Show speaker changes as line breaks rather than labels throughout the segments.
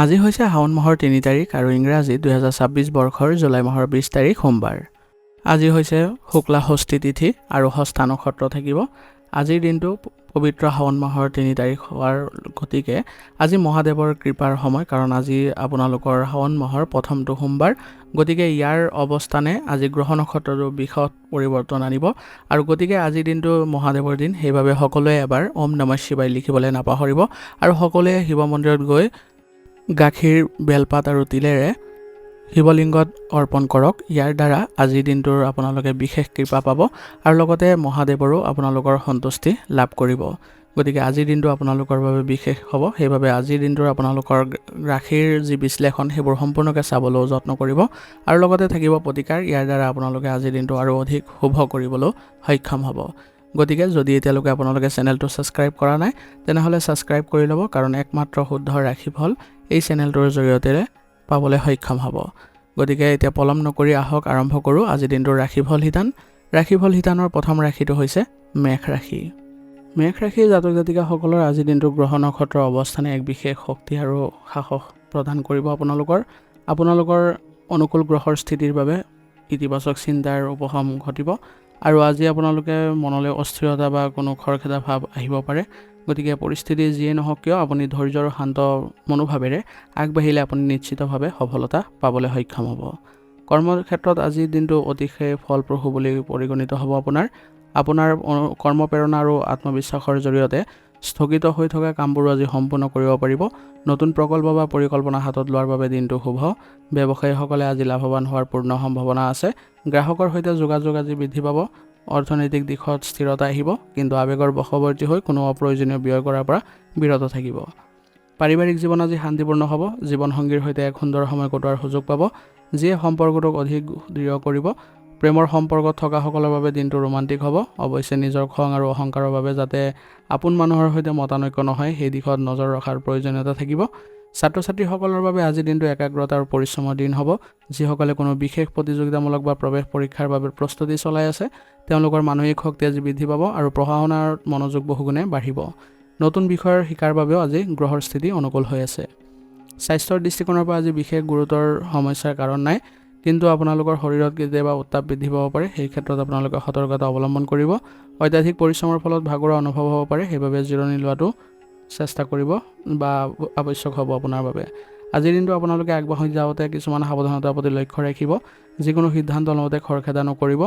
আজি হৈছে শাওণ মাহৰ ৩ তাৰিখ আৰু ইংৰাজী ২০২৬ বৰ্ষৰ জুলাই মাহৰ ২০ তাৰিখ সোমবাৰ। আজি হৈছে শুক্লা ষষ্ঠী তিথি আৰু ষষ্ঠা নক্ষত্ৰ থাকিব। আজিৰ দিনটো পবিত্ৰ শাওণ মাহৰ ৩ তাৰিখ হোৱাৰ গতিকে আজি মহাদেৱৰ কৃপাৰ সময়, কাৰণ আজি আপোনালোকৰ শাওণ মাহৰ প্ৰথমটো সোমবাৰ। গতিকে ইয়াৰ অৱস্থানে আজি গ্ৰহ নক্ষত্ৰটো বিশত পৰিৱৰ্তন আনিব আৰু গতিকে আজিৰ দিনটো মহাদেৱৰ দিন। সেইবাবে সকলোৱে এবাৰ ওম নমঃ শিৱায় লিখিবলৈ নাপাহৰিব আৰু সকলোৱে শিৱ মন্দিৰত গৈ গাখীৰ, বেলপাত আৰু তিলেৰে শিৱলিংগত অৰ্পণ কৰক। ইয়াৰ দ্বাৰা আজিৰ দিনটোৰ আপোনালোকে বিশেষ কৃপা পাব আৰু লগতে মহাদেৱৰো আপোনালোকৰ সন্তুষ্টি লাভ কৰিব। গতিকে আজিৰ দিনটো আপোনালোকৰ বাবে বিশেষ হ'ব। সেইবাবে আজিৰ দিনটোৰ আপোনালোকৰ ৰাশিৰ যি বিশ্লেষণ সেইবোৰ সম্পূৰ্ণকৈ চাবলৈও যত্ন কৰিব আৰু লগতে থাকিব প্ৰতিকাৰ। ইয়াৰ দ্বাৰা আপোনালোকে আজিৰ দিনটো আৰু অধিক শুভ কৰিবলৈ সক্ষম হ'ব। গতিকে যদি এতিয়ালৈকে আপোনালোকে চেনেলটো ছাবস্ক্ৰাইব কৰা নাই তেনেহ'লে ছাবস্ক্ৰাইব কৰি ল'ব, কাৰণ একমাত্ৰ শুদ্ধ ৰাশিফল এই চেনেলটোৰ জৰিয়তে পাবলৈ সক্ষম হ'ব। গতিকে এতিয়া পলম নকৰি আহক আৰম্ভ কৰোঁ আজিৰ দিনটোৰ ৰাশিফল শিতান। ৰাশিফল শিতানৰ প্ৰথম ৰাশিটো হৈছে মেষ ৰাশি। মেষ ৰাশিৰ জাতক জাতিকাসকলৰ আজিৰ দিনটোৰ গ্ৰহ নক্ষত্ৰৰ অৱস্থানে এক বিশেষ শক্তি আৰু সাহস প্ৰদান কৰিব। আপোনালোকৰ অনুকূল গ্ৰহৰ স্থিতিৰ বাবে ইতিবাচক চিন্তাৰ উপশম ঘটিব আৰু আজি আপোনালোকে মনলৈ অস্থিৰতা বা কোনো খৰখেদা ভাৱ আহিব পাৰে। গতিকে পৰিস্থিতি যিয়ে নহওক কিয় আপুনি ধৈৰ্য আৰু শান্ত মনোভাৱেৰে আগবাঢ়িলে আপুনি নিশ্চিতভাৱে সফলতা পাবলৈ সক্ষম হ'ব। কৰ্মক্ষেত্ৰত আজিৰ দিনটো অতিশয় ফলপ্ৰসূ বুলি পৰিগণিত হ'ব। আপোনাৰ কৰ্মপ্ৰেৰণা আৰু আত্মবিশ্বাসৰ জৰিয়তে স্থগিত হৈ থকা কামবোৰ আজি সম্পূৰ্ণ কৰিব পাৰিব। নতুন প্ৰকল্প বা পৰিকল্পনা হাতত লোৱাৰ বাবে দিনটো শুভ। ব্যৱসায়ীসকলে আজি লাভৱান হোৱাৰ পূৰ্ণ সম্ভাৱনা আছে। গ্ৰাহকৰ সৈতে যোগাযোগ আজি বৃদ্ধি পাব। অৰ্থনৈতিক দিশত স্থিৰতা আহিব, কিন্তু আৱেগৰ বশৱৰ্তী হৈ কোনো অপ্ৰয়োজনীয় ব্যয় কৰাৰ পৰা বিৰত থাকিব। পাৰিবাৰিক জীৱন আজি শান্তিপূৰ্ণ হ'ব। জীৱনসংগীৰ সৈতে এক সুন্দৰ সময় কটোৱাৰ সুযোগ পাব, যিয়ে সম্পৰ্কটোক অধিক দৃঢ় কৰিব। প্ৰেমৰ সম্পৰ্কত থকাসকলৰ বাবে দিনটো ৰোমান্টিক হ'ব। অৱশ্যে নিজৰ খং আৰু অহংকাৰৰ বাবে যাতে আপোন মানুহৰ সৈতে মতানৈক্য নহয় সেই দিশত নজৰ ৰখাৰ প্ৰয়োজনীয়তা থাকিব। ছাত্ৰ ছাত্ৰীসকলৰ বাবে আজিৰ দিনটো একাগ্ৰতা আৰু পৰিশ্ৰমৰ দিন হ'ব। যিসকলে কোনো বিশেষ প্ৰতিযোগিতামূলক বা প্ৰৱেশ পৰীক্ষাৰ বাবে প্ৰস্তুতি চলাই আছে তেওঁলোকৰ মানসিক শক্তি আজি বৃদ্ধি পাব আৰু পঢ়া শুনাৰ মনোযোগ বহুগুণে বাঢ়িব। নতুন বিষয়ৰ শিকাৰ বাবেও আজি গ্ৰহৰ স্থিতি অনুকূল হৈ আছে। স্বাস্থ্যৰ দৃষ্টিকোণৰ পৰা আজি বিশেষ গুৰুতৰ সমস্যাৰ কাৰণ নাই, কিন্তু আপোনালোকৰ শৰীৰত কেতিয়াবা উত্তাপ বৃদ্ধি পাব পাৰে। সেই ক্ষেত্ৰত আপোনালোকে সতৰ্কতা অৱলম্বন কৰিব। অত্যাধিক পৰিশ্ৰমৰ ফলত ভাগৰুৱা অনুভৱ হ'ব পাৰে, সেইবাবে জিৰণি লোৱাটো চেষ্টা কৰিব বা আৱশ্যক হ'ব আপোনাৰ বাবে। আজিৰ দিনটো আপোনালোকে আগবাঢ়ি যাওঁতে কিছুমান সাৱধানতাৰ প্ৰতি লক্ষ্য ৰাখিব। যিকোনো সিদ্ধান্ত লওঁতে খৰখেদা নকৰিব।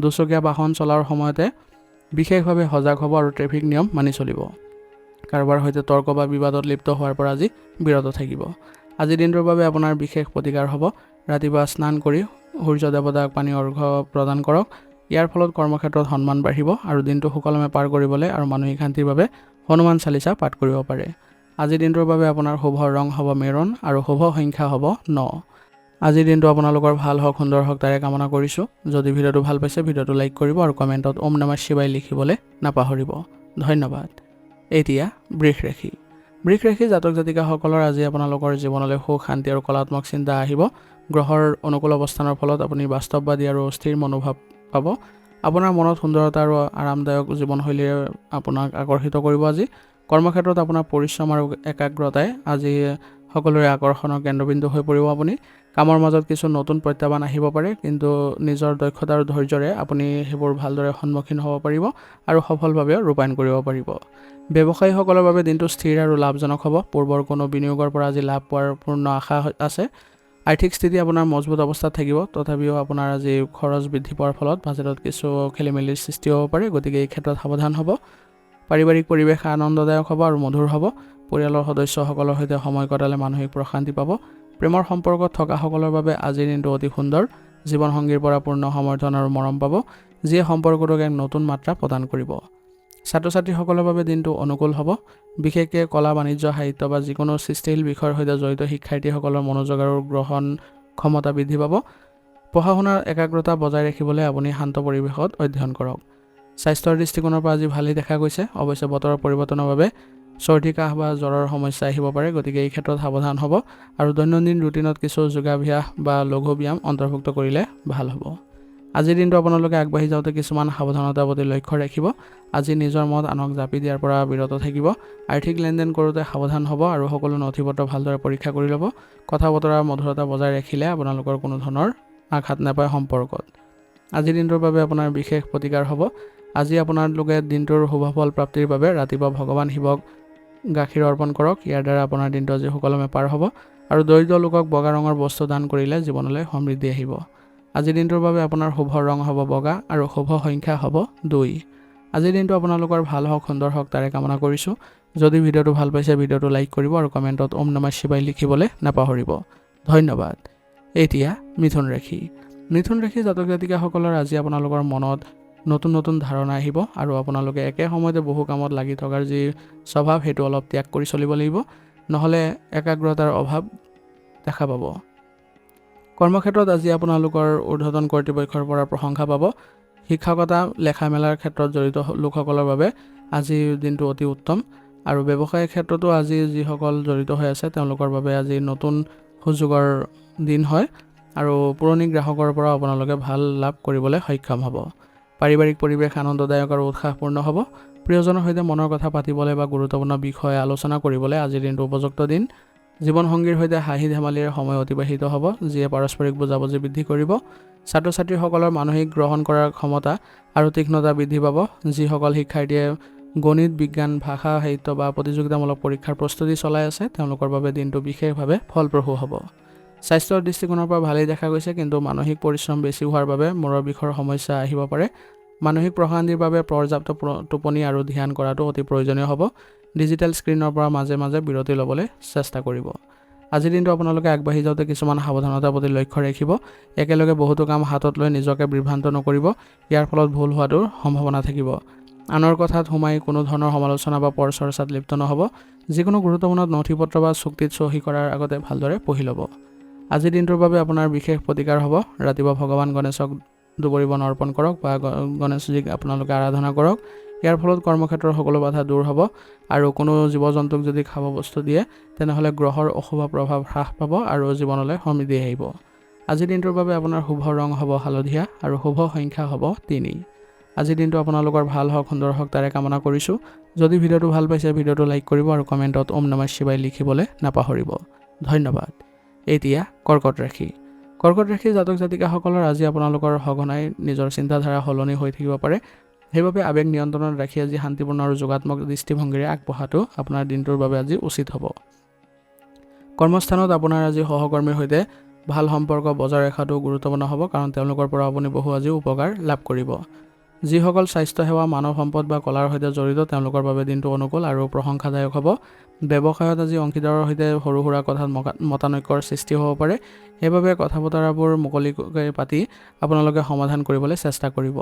দুচকীয়া বাহন চলাৰ সময়তে বিশেষভাৱে সজাগ হ'ব আৰু ট্ৰেফিক নিয়ম মানি চলিব। কাৰোবাৰ সৈতে তৰ্ক বা বিবাদত লিপ্ত হোৱাৰ পৰা আজি বিৰত থাকিব। আজিৰ দিনটোৰ বাবে আপোনাৰ বিশেষ প্ৰতিকাৰ হ'ব। ৰাতিপুৱা স্নান কৰি সূৰ্য দেৱতাক পানী অৰ্ঘ্য প্ৰদান কৰক। ইয়াৰ ফলত কৰ্মক্ষেত্ৰত সন্মান বাঢ়িব আৰু দিনটো সুকলমে পাৰ কৰিবলৈ আৰু মানসিক শান্তিৰ বাবে হনুমান চালিচা পাঠ কৰিব পাৰে। আজিৰ দিনটোৰ বাবে আপোনাৰ শুভ ৰং হ'ব মেৰুন আৰু শুভ সংখ্যা হ'ব 9। আজিৰ দিনটো আপোনালোকৰ ভাল হওক, সুন্দৰ হওক তাৰে কামনা কৰিছোঁ। যদি ভিডিঅ'টো ভাল পাইছে ভিডিঅ'টো লাইক কৰিব আৰু কমেণ্টত ওম নমঃ শিৱায় লিখিবলৈ নাপাহৰিব। ধন্যবাদ। এতিয়া বৃষ ৰাশি। বৃষ ৰাশি জাতক জাতিকাসকলৰ আজি আপোনালোকৰ জীৱনলৈ সুখ, শান্তি আৰু কলাত্মক চিন্তা আহিব। গ্ৰহৰ অনুকূল অৱস্থানৰ ফলত আপুনি বাস্তৱবাদী আৰু স্থিৰ মনোভাৱ পাব। আপোনাৰ মনত সুন্দৰতা আৰু আৰামদায়ক জীৱনশৈলীৰে আপোনাক আকৰ্ষিত কৰিব। আজি কৰ্মক্ষেত্ৰত আপোনাৰ পৰিশ্ৰম আৰু একাগ্ৰতাই আজি সকলোৰে আকৰ্ষণৰ কেন্দ্ৰবিন্দু হৈ পৰিব। আপুনি কামৰ মাজত কিছু নতুন প্ৰত্যাহ্বান আহিব পাৰে, কিন্তু নিজৰ দক্ষতা আৰু ধৈৰ্যৰে আপুনি সেইবোৰ ভালদৰে সন্মুখীন হ'ব পাৰিব আৰু সফলভাৱে ৰূপায়ণ কৰিব পাৰিব। ব্যৱসায়ীসকলৰ বাবে দিনটো স্থিৰ আৰু লাভজনক হ'ব। পূৰ্বৰ কোনো বিনিয়োগৰ পৰা আজি লাভ পোৱাৰ পূৰ্ণ আশা আছে। আৰ্থিক স্থিতি আপোনাৰ মজবুত অৱস্থাত থাকিব। তথাপিও আপোনাৰ আজি খৰচ বৃদ্ধি পোৱাৰ ফলত বাজেটত কিছু খেলিমেলিৰ সৃষ্টি হ'ব পাৰে, গতিকে এই ক্ষেত্ৰত সাৱধান হ'ব। পাৰিবাৰিক পৰিৱেশ আনন্দদায়ক হ'ব আৰু মধুৰ হ'ব। পৰিয়ালৰ সদস্যসকলৰ সৈতে সময় কটালে মানসিক প্ৰশান্তি পাব। প্ৰেমৰ সম্পৰ্কত থকাসকলৰ বাবে আজিৰ দিনটো অতি সুন্দৰ। জীৱনসংগীৰ পৰা পূৰ্ণ সমৰ্থন আৰু মৰম পাব, যিয়ে সম্পৰ্কটোক এক নতুন মাত্ৰা প্ৰদান কৰিব। ছাত্ৰ ছাত্ৰীসকলৰ বাবে দিনটো অনুকূল হ'ব। বিশেষকৈ কলা, বাণিজ্য, সাহিত্য বা যিকোনো সৃষ্টিশীল বিষয়ৰ সৈতে জড়িত শিক্ষাৰ্থীসকলৰ মনোযোগ আৰু গ্ৰহণ ক্ষমতা বৃদ্ধি পাব। পঢ়া শুনাৰ একাগ্ৰতা বজাই ৰাখিবলৈ আপুনি শান্ত পৰিৱেশত অধ্যয়ন কৰক। স্বাস্থ্যৰ দৃষ্টিকোণৰ পৰা আজি ভালেই দেখা গৈছে। অৱশ্যে বতৰৰ পৰিৱৰ্তনৰ বাবে চৰ্দি, কাহ বা জ্বৰৰ সমস্যা আহিব পাৰে, গতিকে এই ক্ষেত্ৰত সাৱধান হ'ব আৰু দৈনন্দিন ৰুটিনত কিছু যোগাভ্যাস বা লঘু ব্যায়াম অন্তৰ্ভুক্ত কৰিলে ভাল হ'ব। আজিৰ দিনটো আপোনালোকে আগবাঢ়ি যাওঁতে কিছুমান সাৱধানতাৰ প্ৰতি লক্ষ্য ৰাখিব। আজি নিজৰ মত আনক জাপি দিয়াৰ পৰা বিৰত থাকিব। আৰ্থিক লেনদেন কৰোঁতে সাৱধান হ'ব আৰু সকলো নথি-পত্ৰ ভালদৰে পৰীক্ষা কৰি ল'ব। কথা বতৰাৰ মধুৰতা বজাই ৰাখিলে আপোনালোকৰ কোনো ধৰণৰ আঘাত নাপায় সম্পৰ্কত। আজিৰ দিনটোৰ বাবে আপোনাৰ বিশেষ প্ৰতিকাৰ হ'ব। আজি আপোনালোকে দিনটোৰ শুভ ফল প্ৰাপ্তিৰ বাবে ৰাতিপুৱা ভগৱান শিৱক গাখীৰ অৰ্পণ কৰক। ইয়াৰ দ্বাৰা আপোনাৰ দিনটো আজি সুকলমে পাৰ হ'ব আৰু দৰিদ্ৰ লোকক বগা ৰঙৰ বস্তু দান কৰিলে জীৱনলৈ সমৃদ্ধি আহিব। আজিৰ দিনটোৰ বাবে আপোনাৰ শুভ ৰং হ'ব বগা আৰু শুভ সংখ্যা হ'ব 2। আজিৰ দিনটো আপোনালোকৰ ভাল হওক, সুন্দৰ হওক তাৰে কামনা কৰিছোঁ। যদি ভিডিঅ'টো ভাল পাইছে ভিডিঅ'টো লাইক কৰিব আৰু কমেণ্টত ওম নমঃ শিৱায় লিখিবলৈ নাপাহৰিব। ধন্যবাদ। এতিয়া মিথুন ৰাশি। মিথুন ৰাশি জাতক জাতিকাসকলৰ আজি আপোনালোকৰ মনত নতুন নতুন ধাৰণা আহিব আৰু আপোনালোকে একে সময়তে বহু কামত লাগি থকাৰ যি স্বভাৱ সেইটো অলপ ত্যাগ কৰি চলিব লাগিব, নহ'লে একাগ্ৰতাৰ অভাৱ দেখা পাব। কৰ্মক্ষেত্ৰত আজি আপোনালোকৰ ঊৰ্ধ্বতন কৰ্তৃপক্ষৰ পৰা প্ৰশংসা পাব। শিক্ষকতা, লেখা মেলাৰ ক্ষেত্ৰত জড়িত লোকসকলৰ বাবে আজিৰ দিনটো অতি উত্তম আৰু ব্যৱসায়িক ক্ষেত্ৰতো আজি যিসকল জড়িত হৈ আছে তেওঁলোকৰ বাবে আজি নতুন সুযোগৰ দিন হয় আৰু পুৰণি গ্ৰাহকৰ পৰা আপোনালোকে ভাল লাভ কৰিবলৈ সক্ষম হ'ব। পাৰিবাৰিক পৰিৱেশ আনন্দদায়ক আৰু উৎসাহপূৰ্ণ হ'ব। প্ৰিয়জনৰ সৈতে মনৰ কথা পাতিবলৈ বা গুৰুত্বপূৰ্ণ বিষয়ে আলোচনা কৰিবলৈ আজিৰ দিনটো উপযুক্ত দিন। জীৱনসংগীৰ সৈতে হাঁহি ধেমালিৰে সময় অতিবাহিত হ'ব, যিয়ে পাৰস্পৰিক বুজাবুজি বৃদ্ধি কৰিব। ছাত্ৰ ছাত্ৰীসকলৰ মানসিক গ্ৰহণ কৰাৰ ক্ষমতা আৰু তীক্ষ্ণতা বৃদ্ধি পাব। যিসকল শিক্ষাৰ্থীয়ে গণিত, বিজ্ঞান, ভাষা, সাহিত্য বা প্ৰতিযোগিতামূলক পৰীক্ষাৰ প্ৰস্তুতি চলাই আছে তেওঁলোকৰ বাবে দিনটো বিশেষভাৱে ফলপ্ৰসূ হ'ব। স্বাস্থ্যৰ দৃষ্টিকোণৰ পৰা ভালেই দেখা গৈছে, কিন্তু মানসিক পৰিশ্ৰম বেছি হোৱাৰ বাবে মূৰৰ বিষৰ সমস্যা আহিব পাৰে। মানসিক প্ৰশান্তিৰ বাবে পৰ্যাপ্ত টোপনি আৰু ধ্যান কৰাটো অতি প্ৰয়োজনীয় হ'ব। ডিজিটেল স্ক্ৰীনৰ পৰা মাজে মাজে বিৰতি ল'বলৈ চেষ্টা কৰিব। আজিৰ দিনটো আপোনালোকে আগবাঢ়ি যাওঁতে কিছুমান সাৱধানতাৰ প্ৰতি লক্ষ্য ৰাখিব। একেলগে বহুতো কাম হাতত লৈ নিজকে বিভ্ৰান্ত নকৰিব। ইয়াৰ ফলত ভুল হোৱাটোৰ সম্ভাৱনা থাকিব। আনৰ কথাত সোমাই কোনো ধৰণৰ সমালোচনা বা পৰচৰ্চাত লিপ্ত নহ'ব। যিকোনো গুৰুত্বপূৰ্ণ নথি-পত্ৰ বা চুক্তিত চহী কৰাৰ আগতে ভালদৰে পঢ়ি ল'ব। আজিৰ দিনটোৰ বাবে আপোনাৰ বিশেষ প্ৰতিকাৰ হ'ব। ৰাতিপুৱা ভগৱান গণেশক দুবৰি বন অৰ্পণ কৰক বা গণেশজীক আপোনালোকে আৰাধনা কৰক। ইয়াৰ ফলত কৰ্মক্ষেত্ৰৰ সকলো বাধা দূৰ হ'ব আৰু কোনো জীৱ-জন্তুক যদি খাব বস্তু দিয়ে তেনেহ'লে গ্ৰহৰ অশুভ প্ৰভাৱ হ্ৰাস পাব আৰু জীৱনলৈ সমৃদ্ধি আহিব। আজিৰ দিনটোৰ বাবে আপোনাৰ শুভ ৰং হ'ব হালধীয়া আৰু শুভ সংখ্যা হ'ব 3। আজিৰ দিনটো আপোনালোকৰ ভাল হওক, সুন্দৰ হওক তাৰে কামনা কৰিছোঁ। যদি ভিডিঅ'টো ভাল পাইছে ভিডিঅ'টো লাইক কৰিব আৰু কমেণ্টত ওম নমঃ শিৱায় লিখিবলৈ নাপাহৰিব। ধন্যবাদ। এতিয়া কৰ্কট ৰাশি। কৰ্কট ৰাশিৰ জাতক জাতিকাসকলৰ আজি আপোনালোকৰ সঘনাই নিজৰ চিন্তাধাৰা সলনি হৈ থাকিব পাৰে। সেইবাবে আৱেগ নিয়ন্ত্ৰণত ৰাখি আজি শান্তিপূৰ্ণ আৰু যোগাত্মক দৃষ্টিভংগীৰে আগবঢ়াটো আপোনাৰ দিনটোৰ বাবে আজি উচিত হ'ব। কৰ্মস্থানত আপোনাৰ আজি সহকৰ্মীৰ সৈতে ভাল সম্পৰ্ক বজাই ৰখাটো গুৰুত্বপূৰ্ণ হ'ব, কাৰণ তেওঁলোকৰ পৰা আপুনি বহু আজি উপকাৰ লাভ কৰিব। যিসকল স্বাস্থ্যসেৱা, মানৱ সম্পদ বা কলাৰ সৈতে জড়িত তেওঁলোকৰ বাবে দিনটো অনুকূল আৰু প্ৰশংসাদায়ক হ'ব। ব্যৱসায়ত আজি অংশীদাৰৰ সৈতে সৰু সুৰা কথাত মতানৈক্যৰ সৃষ্টি হ'ব পাৰে। সেইবাবে কথা বতৰাবোৰ মুকলিকৈ পাতি আপোনালোকে সমাধান কৰিবলৈ চেষ্টা কৰিব।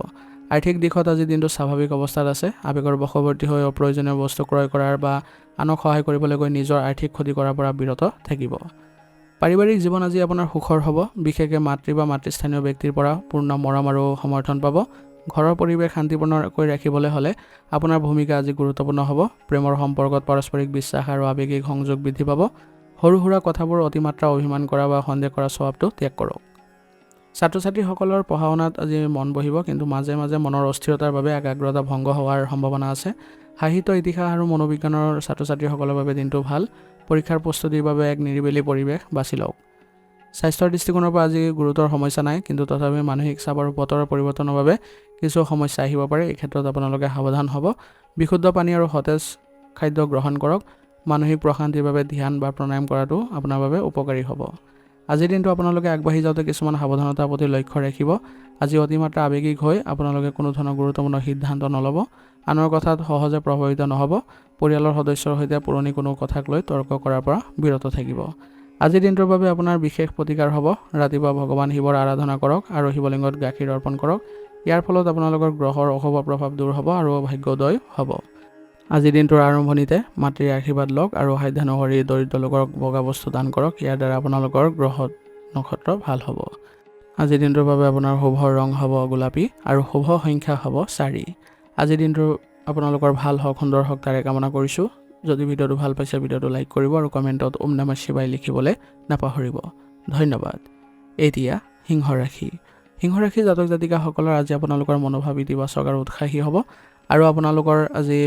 আৰ্থিক দিশত আজি দিনটো স্বাভাৱিক অৱস্থাত আছে। আৱেগৰ বশৱৰ্তী হৈ অপ্ৰয়োজনীয় বস্তু ক্ৰয় কৰাৰ বা আনক সহায় কৰিবলৈ গৈ নিজৰ আৰ্থিক ক্ষতি কৰাৰ পৰা বিৰত থাকিব। পাৰিবাৰিক জীৱন আজি আপোনাৰ সুখৰ হ'ব। বিশেষকৈ মাতৃ বা মাতৃস্থানীয় ব্যক্তিৰ পৰা পূৰ্ণ মৰম আৰু সমৰ্থন পাব। ঘৰৰ পৰিৱেশ শান্তিপূৰ্ণকৈ ৰাখিবলৈ হ'লে আপোনাৰ ভূমিকা আজি গুৰুত্বপূৰ্ণ হ'ব। প্ৰেমৰ সম্পৰ্কত পাৰস্পৰিক বিশ্বাস আৰু আৱেগিক সংযোগ বৃদ্ধি পাব। সৰু সুৰা কথাবোৰ অতিমাত্ৰা অভিমান কৰা বা সন্দেহ কৰা স্বভাৱটো ত্যাগ কৰক। ছাত্ৰ ছাত্ৰীসকলৰ পঢ়া শুনাত আজি মন বহিব, কিন্তু মাজে মাজে মনৰ অস্থিৰতাৰ বাবে একাগ্ৰতা ভংগ হোৱাৰ সম্ভাৱনা আছে। সাহিত্য, ইতিহাস আৰু মনোবিজ্ঞানৰ ছাত্ৰ ছাত্ৰীসকলৰ বাবে দিনটো ভাল। পৰীক্ষাৰ প্ৰস্তুতিৰ বাবে এক নিৰিবিলি পৰিৱেশ বাছি লওক। স্বাস্থ্যৰ দৃষ্টিকোণৰ পৰা আজি গুৰুতৰ সমস্যা নাই, কিন্তু তথাপি মানসিক চাপ আৰু বতৰৰ পৰিৱৰ্তনৰ বাবে কিছু সমস্যা আহিব পাৰে। এই ক্ষেত্ৰত আপোনালোকে সাৱধান হ'ব। বিশুদ্ধ পানী আৰু সতেজ খাদ্য গ্ৰহণ কৰক। মানসিক প্ৰশান্তিৰ বাবে ধ্যান বা প্ৰাণায়াম কৰাটো আপোনাৰ বাবে উপকাৰী হ'ব। আজিৰ দিনটো আপোনালোকে আগবাঢ়ি যাওঁতে কিছুমান সাৱধানতাৰ প্ৰতি লক্ষ্য ৰাখিব। আজি অতিমাত্ৰা আৱেগিক হৈ আপোনালোকে কোনো ধৰণৰ গুৰুত্বপূৰ্ণ সিদ্ধান্ত নল'ব। আনৰ কথাত সহজে প্ৰভাৱিত নহ'ব। পৰিয়ালৰ সদস্যৰ সৈতে পুৰণি কোনো কথাক লৈ তৰ্ক কৰাৰ পৰা বিৰত থাকিব। আজিৰ দিনটোৰ বাবে আপোনাৰ বিশেষ প্ৰতিকাৰ হ'ব। ৰাতিপুৱা ভগৱান শিৱৰ আৰাধনা কৰক আৰু শিৱলিংগত গাখীৰ অৰ্পণ কৰক। ইয়াৰ ফলত আপোনালোকৰ গ্ৰহৰ অশুভ প্ৰভাৱ দূৰ হ'ব আৰু ভাগ্যোদয় হ'ব। আজিৰ দিনটোৰ আৰম্ভণিতে মাতৃৰ আশীৰ্বাদ লওক আৰু সাধ্যানুসৰি দৰিদ্ৰ লোকক বগা বস্তু দান কৰক। ইয়াৰ দ্বাৰা আপোনালোকৰ গ্ৰহ নক্ষত্ৰ ভাল হ'ব। আজিৰ দিনটোৰ বাবে আপোনাৰ শুভ ৰং হ'ব গোলাপী আৰু শুভ সংখ্যা হ'ব 4। আজিৰ দিনটো আপোনালোকৰ ভাল হওক, সুন্দৰ হওক তাৰে কামনা কৰিছোঁ। যদি ভিডিঅ'টো ভাল পাইছে ভিডিঅ'টো লাইক কৰিব আৰু কমেণ্টত ওম নমঃ শিৱায় লিখিবলৈ নাপাহৰিব। ধন্যবাদ। এতিয়া সিংহ ৰাশি। সিংহ ৰাশি জাতক জাতিকাসকলৰ আজি আপোনালোকৰ মনোভাৱ ইতিবাচক আৰু উৎসাহী হ'ব আৰু আপোনালোকৰ আজি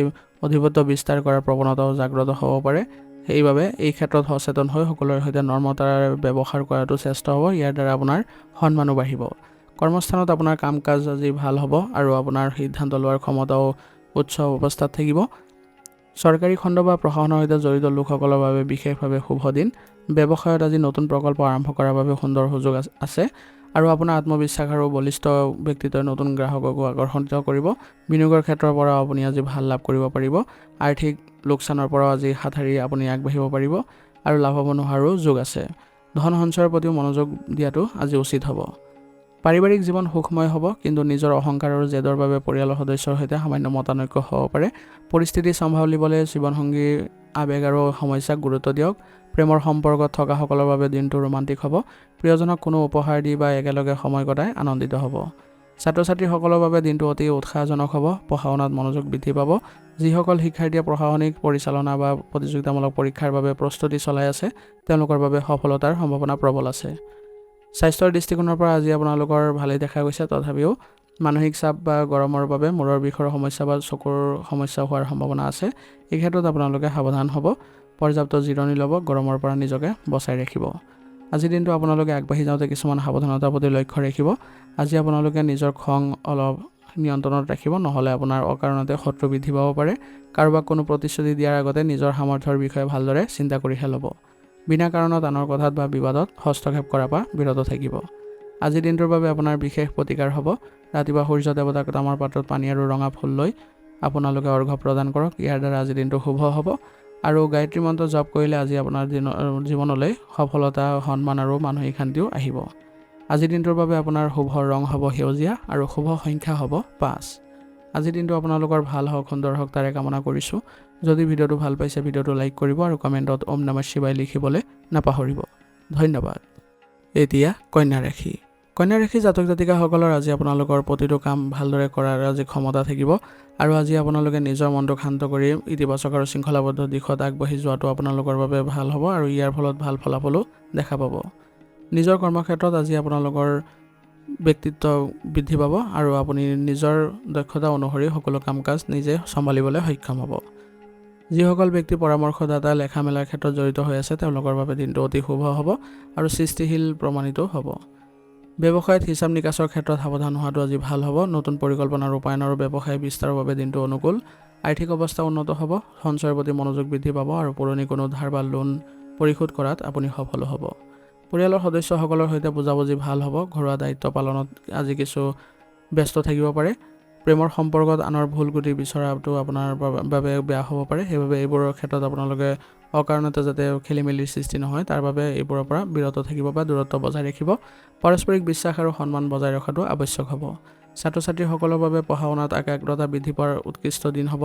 অধিপত্য বিস্তাৰ কৰাৰ প্ৰৱণতাও জাগ্ৰত হ'ব পাৰে। সেইবাবে এই ক্ষেত্ৰত সচেতন হৈ সকলোৰে সৈতে নম্ৰতাৰে ব্যৱহাৰ কৰাটো চেষ্টা হ'ব। ইয়াৰ দ্বাৰা আপোনাৰ সন্মানো বাঢ়িব। কৰ্মস্থানত আপোনাৰ কাম কাজ আজি ভাল হ'ব আৰু আপোনাৰ সিদ্ধান্ত লোৱাৰ ক্ষমতাও উচ্চ অৱস্থাত থাকিব। চৰকাৰী খণ্ড বা প্ৰশাসনৰ সৈতে জড়িত লোকসকলৰ বাবে বিশেষভাৱে শুভ দিন। ব্যৱসায়ত আজি নতুন প্ৰকল্প আৰম্ভ কৰাৰ বাবে সুন্দৰ সুযোগ আছে আৰু আপোনাৰ আত্মবিশ্বাস আৰু বলিষ্ঠ ব্যক্তিত্বই নতুন গ্ৰাহককো আকৰ্ষিত কৰিব। বিনিয়োগৰ ক্ষেত্ৰৰ পৰা আপুনি আজি ভাল লাভ কৰিব পাৰিব। আৰ্থিক লোকচানৰ পৰাও আজি হাত সাৰি আপুনি আগবাঢ়িব পাৰিব আৰু লাভৱান হোৱাৰো যোগ আছে। ধন সঞ্চয়ৰ প্ৰতিও মনোযোগ দিয়াটো আজি উচিত হ'ব। পাৰিবাৰিক জীৱন সুখময় হ'ব, কিন্তু নিজৰ অহংকাৰ আৰু জেদৰ বাবে পৰিয়ালৰ সদস্যৰ সৈতে সামান্য মতানৈক্য হ'ব পাৰে। পৰিস্থিতি চম্ভালিবলৈ জীৱনসংগীৰ আৱেগ আৰু সমস্যাক গুৰুত্ব দিয়ক। প্ৰেমৰ সম্পৰ্কত থকাসকলৰ বাবে দিনটো ৰোমান্টিক হ'ব। প্ৰিয়জনক কোনো উপহাৰ দি বা একেলগে সময় কটাই আনন্দিত হ'ব। ছাত্ৰ ছাত্ৰীসকলৰ বাবে দিনটো অতি উৎসাহজনক হ'ব। পঢ়া-শুনাত মনোযোগ বৃদ্ধি পাব। যিসকল শিক্ষাৰ্থীয়ে প্ৰশাসনিক পৰিচালনা বা প্ৰতিযোগিতামূলক পৰীক্ষাৰ বাবে প্ৰস্তুতি চলাই আছে, তেওঁলোকৰ বাবে সফলতাৰ সম্ভাৱনা প্ৰবল আছে। স্বাস্থ্যৰ দৃষ্টিকোণৰ পৰা আজি আপোনালোকৰ ভালেই দেখা গৈছে, তথাপিও মানসিক চাপ বা গৰমৰ বাবে মূৰৰ বিষৰ সমস্যা বা চকুৰ সমস্যা হোৱাৰ সম্ভাৱনা আছে। এই ক্ষেত্ৰত আপোনালোকে সাৱধান হ'ব। পৰ্যাপ্ত জিৰণি ল'ব, গৰমৰ পৰা নিজকে বচাই ৰাখিব। আজিৰ দিনটো আপোনালোকে আগবাঢ়ি যাওঁতে কিছুমান সাৱধানতাৰ প্ৰতি লক্ষ্য ৰাখিব। আজি আপোনালোকে নিজৰ খং অলপ নিয়ন্ত্ৰণত ৰাখিব, নহ'লে আপোনাৰ অকাৰণতে শত্ৰু বৃদ্ধি পাব পাৰে। কাৰোবাক কোনো প্ৰতিশ্ৰুতি দিয়াৰ আগতে নিজৰ সামৰ্থ্যৰ বিষয়ে ভালদৰে চিন্তা কৰিহে ল'ব। বিনা কাৰণত আনৰ কথাত বা বিবাদত হস্তক্ষেপ কৰাৰ পৰা বিৰত থাকিব। আজিৰ দিনটোৰ বাবে আপোনাৰ বিশেষ প্ৰতিকাৰ হ'ব। ৰাতিপুৱা সূৰ্য দেৱতাক তামৰ পাত্ৰত পানী আৰু ৰঙা ফুল লৈ আপোনালোকে অৰ্ঘ্য প্ৰদান কৰক। ইয়াৰ দ্বাৰা আজিৰ দিনটো শুভ হ'ব আৰু গায়ত্ৰী মন্ত্ৰ জপ কৰিলে আজি আপোনাৰ জীৱনলৈ সফলতা, সন্মান আৰু মানসিক শান্তিও আহিব। আজিৰ দিনটোৰ বাবে আপোনাৰ শুভ ৰং হ'ব সেউজীয়া আৰু শুভ সংখ্যা হ'ব 5। আজিৰ দিনটো আপোনালোকৰ ভাল হওক, সুন্দৰ হওক তাৰে কামনা কৰিছোঁ। যদি ভিডিঅ'টো ভাল পাইছে ভিডিঅ'টো লাইক কৰিব আৰু কমেণ্টত ওম নমঃ শিৱায় লিখিবলৈ নাপাহৰিব। ধন্যবাদ। এতিয়া কন্যা ৰাশি। কন্যা ৰাশি জাতক জাতিকাসকলৰ আজি আপোনালোকৰ প্ৰতিটো কাম ভালদৰে কৰাৰ আজি ক্ষমতা থাকিব আৰু আজি আপোনালোকে নিজৰ মনটোক শান্ত কৰি ইতিবাচক আৰু শৃংখলাবদ্ধ দিশত আগবাঢ়ি যোৱাটো আপোনালোকৰ বাবে ভাল হ'ব আৰু ইয়াৰ ফলত ভাল ফলাফলো দেখা পাব। নিজৰ কৰ্মক্ষেত্ৰত আজি আপোনালোকৰ ব্যক্তিত্ব বৃদ্ধি পাব আৰু আপুনি নিজৰ দক্ষতা অনুসৰি সকলো কাম কাজ নিজে চম্ভালিবলৈ সক্ষম হ'ব। যিসকল ব্যক্তি পৰামৰ্শদাতা, লেখা মেলাৰ ক্ষেত্ৰত জড়িত হৈ আছে, তেওঁলোকৰ বাবে দিনটো অতি শুভ হ'ব আৰু সৃষ্টিশীল প্ৰমাণিত হ'ব। ব্যৱসায়ত হিচাপ নিকাচৰ ক্ষেত্ৰত সাৱধান হোৱাটো আজি ভাল হ'ব। নতুন পৰিকল্পনা ৰূপায়ণ আৰু ব্যৱসায় বিস্তাৰৰ বাবে দিনটো অনুকূল। আৰ্থিক অৱস্থা উন্নত হ'ব। সঞ্চয়ৰ প্ৰতি মনোযোগ বৃদ্ধি পাব আৰু পুৰণি কোনো ধাৰ বা লোন পৰিশোধ কৰাত আপুনি সফল হ'ব। পৰিয়ালৰ সদস্যসকলৰ সৈতে বুজাবুজি ভাল হ'ব। ঘৰুৱা দায়িত্ব পালনত আজি কিছু ব্যস্ত থাকিব পাৰে। প্ৰেমৰ সম্পৰ্কত আনৰ ভুল ক্ৰুটি বিচৰাটো আপোনাৰ বাবে বেয়া হ'ব পাৰে। সেইবাবে এইবোৰৰ ক্ষেত্ৰত আপোনালোকে অকাৰণতে যাতে খেলিমেলিৰ সৃষ্টি নহয়, তাৰ বাবে এইবোৰৰ পৰা বিৰত থাকিব বা দূৰত্ব বজাই ৰাখিব। পাৰস্পৰিক বিশ্বাস আৰু সন্মান বজাই ৰখাটো আৱশ্যক হ'ব। ছাত্ৰ ছাত্ৰীসকলৰ বাবে পঢ়া-শুনাত একাগ্ৰতা বৃদ্ধি পোৱাৰ উৎকৃষ্ট দিন হ'ব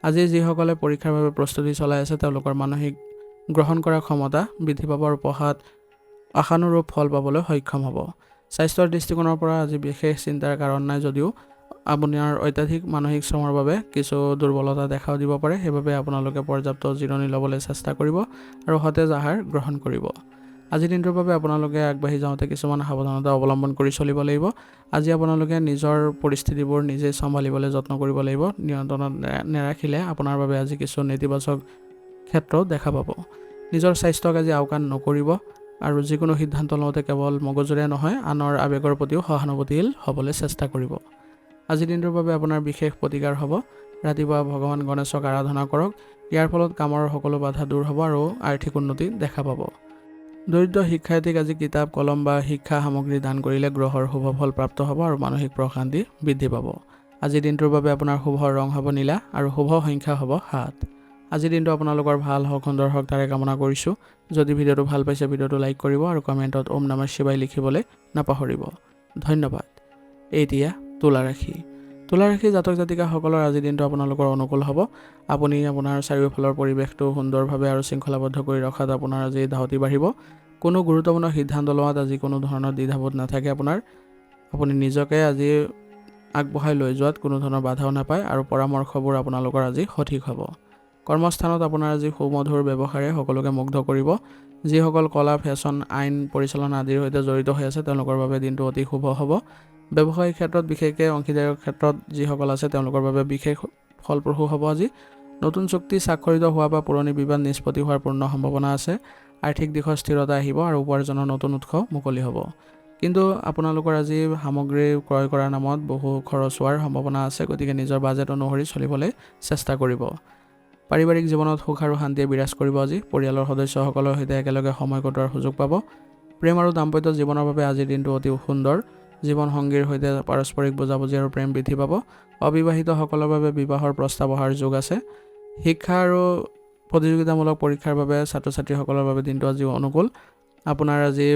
আজি যিসকলে পৰীক্ষাৰ বাবে প্ৰস্তুতি চলাই আছে, তেওঁলোকৰ মানসিক গ্ৰহণ কৰাৰ ক্ষমতা বৃদ্ধি পাব আৰু পঢ়াত আশানুৰূপ ফল পাবলৈ সক্ষম হ'ব। স্বাস্থ্যৰ দৃষ্টিকোণৰ পৰা আজি বিশেষ চিন্তাৰ কাৰণ নাই, যদিও আপোনাৰ অত্যাধিক মানসিক শ্ৰমৰ বাবে কিছু দুৰ্বলতা দেখাও দিব পাৰে। সেইবাবে আপোনালোকে পৰ্যাপ্ত জিৰণি ল'বলৈ চেষ্টা কৰিব আৰু সতেজ আহাৰ গ্ৰহণ কৰিব। আজিৰ দিনটোৰ বাবে আপোনালোকে আগবাঢ়ি যাওঁতে কিছুমান সাৱধানতা অৱলম্বন কৰি চলিব লাগিব। আজি আপোনালোকে নিজৰ পৰিস্থিতিবোৰ নিজে চম্ভালিবলৈ যত্ন কৰিব লাগিব। নিয়ন্ত্ৰণত নেৰাখিলে আপোনাৰ বাবে আজি কিছু নেতিবাচক ক্ষেত্ৰত দেখা পাব। নিজৰ স্বাস্থ্যক আজি আওকাণ নকৰিব আৰু যিকোনো সিদ্ধান্ত লওঁতে কেৱল মগজুৰে নহয়, আনৰ আৱেগৰ প্ৰতিও সহানুভূতিশীল হ'বলৈ চেষ্টা কৰিব। আজিৰ দিনটোৰ বাবে আপোনাৰ বিশেষ প্ৰতিকাৰ হ'ব। ৰাতিপুৱা ভগৱান গণেশক আৰাধনা কৰক। ইয়াৰ ফলত কামৰ সকলো বাধা দূৰ হ'ব আৰু আৰ্থিক উন্নতি দেখা পাব। দৰিদ্ৰ শিক্ষাৰ্থীক আজি কিতাপ, কলম বা শিক্ষা সামগ্ৰী দান কৰিলে গ্ৰহৰ শুভ ফল প্ৰাপ্ত হ'ব আৰু মানসিক প্ৰশান্তি বৃদ্ধি পাব। আজিৰ দিনটোৰ বাবে আপোনাৰ শুভ ৰং হ'ব নীলা আৰু শুভ সংখ্যা হ'ব 7। আজিৰ দিনটো আপোনালোকৰ ভাল হওক, সুন্দৰ হওক তাৰে কামনা কৰিছোঁ। যদি ভিডিঅ'টো ভাল পাইছে ভিডিঅ'টো লাইক কৰিব আৰু কমেণ্টত ওম নমঃ শিৱায় লিখিবলৈ নাপাহৰিব। ধন্যবাদ। এতিয়া তুলা ৰাশি। তুলা ৰাশি জাতক জাতিকাসকলৰ আজিৰ দিনটো আপোনালোকৰ অনুকূল হ'ব। আপুনি আপোনাৰ চাৰিওফালৰ পৰিৱেশটো সুন্দৰভাৱে আৰু শৃংখলাবদ্ধ কৰি ৰখাত আপোনাৰ আজি ধাউতি বাঢ়িব। কোনো গুৰুত্বপূৰ্ণ সিদ্ধান্ত লোৱাত আজি কোনো ধৰণৰ দ্বিধাবোধ নাথাকে আপুনি নিজকে আজি আগবঢ়াই লৈ যোৱাত কোনো ধৰণৰ বাধাও নাপায় আৰু পৰামৰ্শবোৰ আপোনালোকৰ আজি সঠিক হ'ব। কৰ্মস্থানত আপোনাৰ আজি সুমধুৰ ব্যৱহাৰে সকলোকে মুগ্ধ কৰিব। যিসকল কলা, ফেশ্বন, আইন পৰিচালনা আদিৰ সৈতে জড়িত হৈ আছে তেওঁলোকৰ বাবে দিনটো অতি শুভ হ'ব। ব্যৱসায়িক ক্ষেত্ৰত বিশেষকৈ অংশীদাৰীৰ ক্ষেত্ৰত যিসকল আছে তেওঁলোকৰ বাবে বিশেষ ফলপ্ৰসূ হ'ব আজি। নতুন চুক্তি স্বাক্ষৰিত হোৱা বা পুৰণি বিবাদ নিষ্পত্তি হোৱাৰ পূৰ্ণ সম্ভাৱনা আছে। আৰ্থিক দিশত স্থিৰতা আহিব আৰু উপাৰ্জনৰ নতুন উৎস মুকলি হ'ব। কিন্তু আপোনালোকৰ আজি সামগ্ৰী ক্ৰয় কৰাৰ নামত বহু খৰচ হোৱাৰ সম্ভাৱনা আছে, গতিকে নিজৰ বাজেট অনুসৰি চলিবলৈ চেষ্টা কৰিব। পাৰিবাৰিক জীৱনত সুখ আৰু শান্তিয়ে বিৰাজ কৰিব আজি। পৰিয়ালৰ সদস্যসকলৰ সৈতে একেলগে সময় কটোৱাৰ সুযোগ পাব। প্ৰেম আৰু দাম্পত্য জীৱনৰ বাবে আজিৰ দিনটো অতি সুন্দৰ। জীৱনসংগীৰ সৈতে পাৰস্পৰিক বুজাবুজি আৰু প্ৰেম বৃদ্ধি পাব। অবিবাহিতসকলৰ বাবে বিবাহৰ প্ৰস্তাৱ অহাৰ যোগ আছে। শিক্ষা আৰু প্ৰতিযোগিতামূলক পৰীক্ষাৰ বাবে ছাত্ৰ ছাত্ৰীসকলৰ বাবে দিনটো আজি অনুকূল। আপোনাৰ আজি